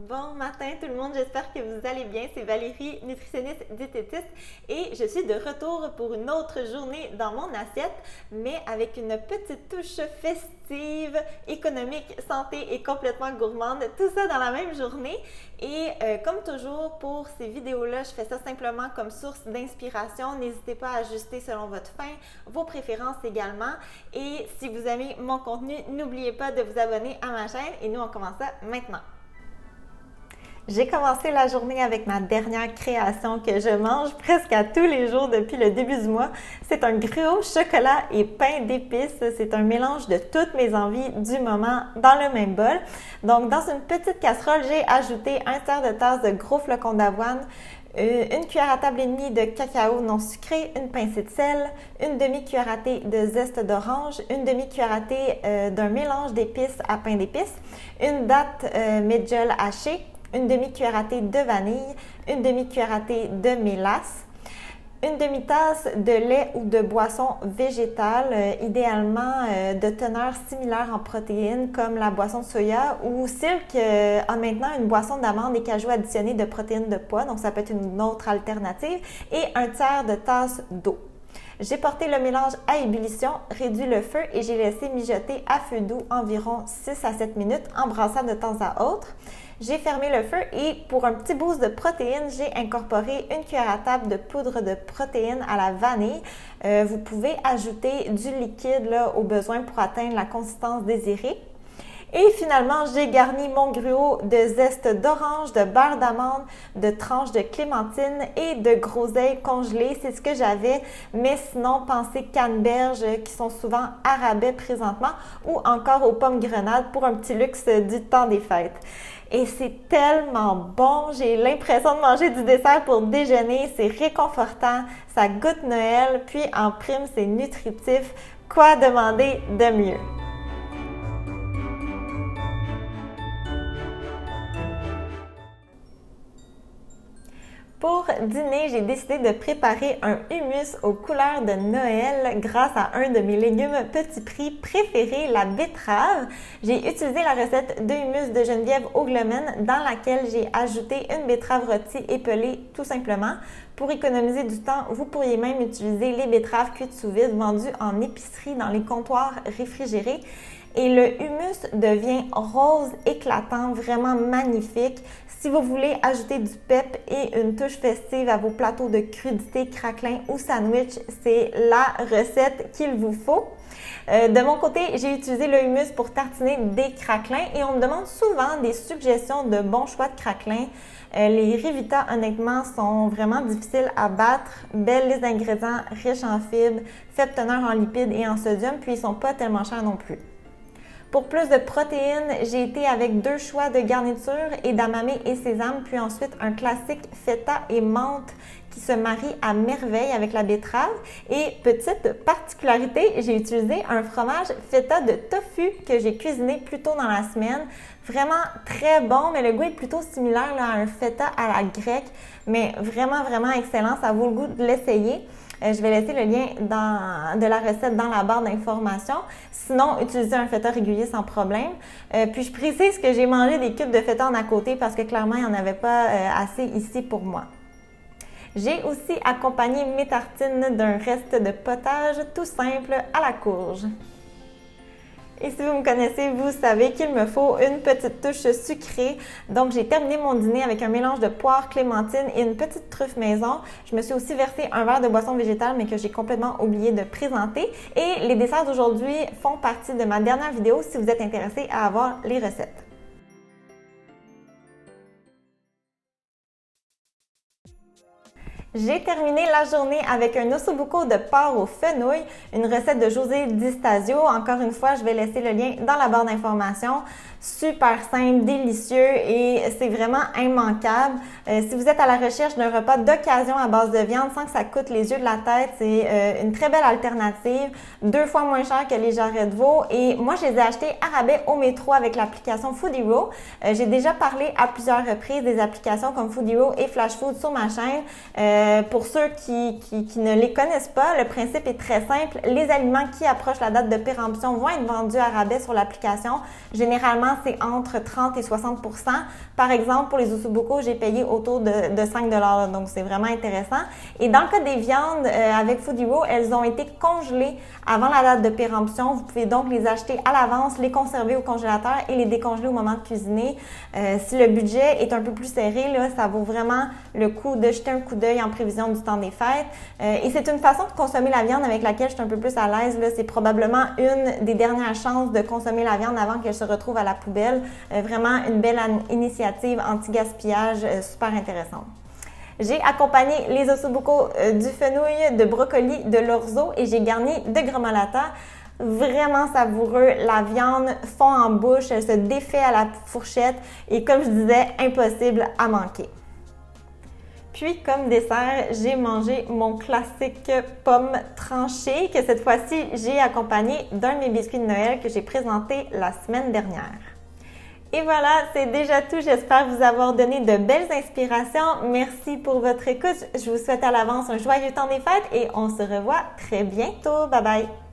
Bon matin tout le monde, j'espère que vous allez bien. C'est Valérie, nutritionniste diététiste et je suis de retour pour une autre journée dans mon assiette, mais avec une petite touche festive, économique, santé et complètement gourmande, tout ça dans la même journée. Et comme toujours pour ces vidéos-là, je fais ça simplement comme source d'inspiration. N'hésitez pas à ajuster selon votre faim, vos préférences également. Et si vous aimez mon contenu, n'oubliez pas de vous abonner à ma chaîne et nous on commence ça maintenant. J'ai commencé la journée avec ma dernière création que je mange presque à tous les jours depuis le début du mois. C'est un gruau chocolat et pain d'épices. C'est un mélange de toutes mes envies du moment dans le même bol. Donc, dans une petite casserole, j'ai ajouté un tiers de tasse de gros flocons d'avoine, une cuillère à table et demie de cacao non sucré, une pincée de sel, une demi-cuillère à thé de zeste d'orange, une demi-cuillère à thé d'un mélange d'épices à pain d'épices, une date medjool hachée, une demi-cuillère à thé de vanille, une demi-cuillère à thé de mélasse, une demi-tasse de lait ou de boisson végétale, idéalement de teneur similaire en protéines comme la boisson de soya ou Silk a maintenant une boisson d'amande et cajou additionnée de protéines de pois, donc ça peut être une autre alternative, et un tiers de tasse d'eau. J'ai porté le mélange à ébullition, réduit le feu et j'ai laissé mijoter à feu doux environ 6 à 7 minutes en brassant de temps à autre. J'ai fermé le feu et pour un petit boost de protéines, j'ai incorporé une cuillère à table de poudre de protéines à la vanille. Vous pouvez ajouter du liquide là, au besoin pour atteindre la consistance désirée. Et finalement, j'ai garni mon gruau de zeste d'orange, de beurre d'amande, de tranches de clémentine et de groseilles congelées. C'est ce que j'avais, mais sinon, pensez canneberges qui sont souvent à rabais présentement ou encore aux pommes grenades pour un petit luxe du temps des fêtes. Et c'est tellement bon, j'ai l'impression de manger du dessert pour déjeuner, c'est réconfortant, ça goûte Noël, puis en prime, c'est nutritif. Quoi demander de mieux? Pour dîner, j'ai décidé de préparer un hummus aux couleurs de Noël grâce à un de mes légumes petit prix préférés, la betterave. J'ai utilisé la recette de hummus de Geneviève Ogleman dans laquelle j'ai ajouté une betterave rôtie et pelée tout simplement. Pour économiser du temps, vous pourriez même utiliser les betteraves cuites sous vide vendues en épicerie dans les comptoirs réfrigérés. Et le hummus devient rose éclatant, vraiment magnifique. Si vous voulez ajouter du pep et une touche festive à vos plateaux de crudités, craquelins ou sandwich, c'est la recette qu'il vous faut. De mon côté, j'ai utilisé le hummus pour tartiner des craquelins et on me demande souvent des suggestions de bons choix de craquelins. Les Rivita, honnêtement, sont vraiment difficiles à battre. Belles les ingrédients, riches en fibres, faible teneur en lipides et en sodium, puis ils sont pas tellement chers non plus. Pour plus de protéines, j'ai été avec 2 choix de garniture, edamame et sésame, puis ensuite un classique feta et menthe qui se marie à merveille avec la betterave. Et petite particularité, j'ai utilisé un fromage feta de tofu que j'ai cuisiné plus tôt dans la semaine. Vraiment très bon, mais le goût est plutôt similaire là, à un feta à la grecque, mais vraiment, vraiment excellent. Ça vaut le goût de l'essayer. Je vais laisser le lien de la recette dans la barre d'informations. Sinon, utilisez un feta régulier sans problème. Puis je précise que j'ai mangé des cubes de feta en à côté parce que clairement, il n'y en avait pas assez ici pour moi. J'ai aussi accompagné mes tartines d'un reste de potage tout simple à la courge. Et si vous me connaissez, vous savez qu'il me faut une petite touche sucrée. Donc, j'ai terminé mon dîner avec un mélange de poire, clémentine et une petite truffe maison. Je me suis aussi versé un verre de boisson végétale, mais que j'ai complètement oublié de présenter. Et les desserts d'aujourd'hui font partie de ma dernière vidéo si vous êtes intéressé à avoir les recettes. J'ai terminé la journée avec un ossobuco de porc au fenouil, une recette de José Di Stasio. Encore une fois, je vais laisser le lien dans la barre d'informations. Super simple, délicieux et c'est vraiment immanquable. Si vous êtes à la recherche d'un repas d'occasion à base de viande sans que ça coûte les yeux de la tête, c'est une très belle alternative, 2 fois moins cher que les jarrets de veau. Et moi, je les ai achetés à rabais au métro avec l'application Food Hero. J'ai déjà parlé à plusieurs reprises des applications comme Food Hero et Flash Food sur ma chaîne. Pour ceux qui ne les connaissent pas, le principe est très simple. Les aliments qui approchent la date de péremption vont être vendus à rabais sur l'application. Généralement, c'est entre 30 et 60 %. Par exemple, pour les ossobuco, j'ai payé autour de 5 $, donc c'est vraiment intéressant. Et dans le cas des viandes, avec Food Hero, elles ont été congelées avant la date de péremption. Vous pouvez donc les acheter à l'avance, les conserver au congélateur et les décongeler au moment de cuisiner. Si le budget est un peu plus serré, là, ça vaut vraiment le coup de jeter un coup d'œil en prévision du temps des fêtes. Et c'est une façon de consommer la viande avec laquelle je suis un peu plus à l'aise. C'est probablement une des dernières chances de consommer la viande avant qu'elle se retrouve à la poubelle. Vraiment une belle initiative anti-gaspillage super intéressante. J'ai accompagné les ossobuco du fenouil, de brocoli, de l'orzo et j'ai garni de gremolata. Vraiment savoureux, la viande fond en bouche, elle se défait à la fourchette et comme je disais, impossible à manquer. Puis, comme dessert, j'ai mangé mon classique pomme tranchée que cette fois-ci, j'ai accompagné d'un de mes biscuits de Noël que j'ai présenté la semaine dernière. Et voilà, c'est déjà tout. J'espère vous avoir donné de belles inspirations. Merci pour votre écoute. Je vous souhaite à l'avance un joyeux temps des fêtes et on se revoit très bientôt. Bye bye!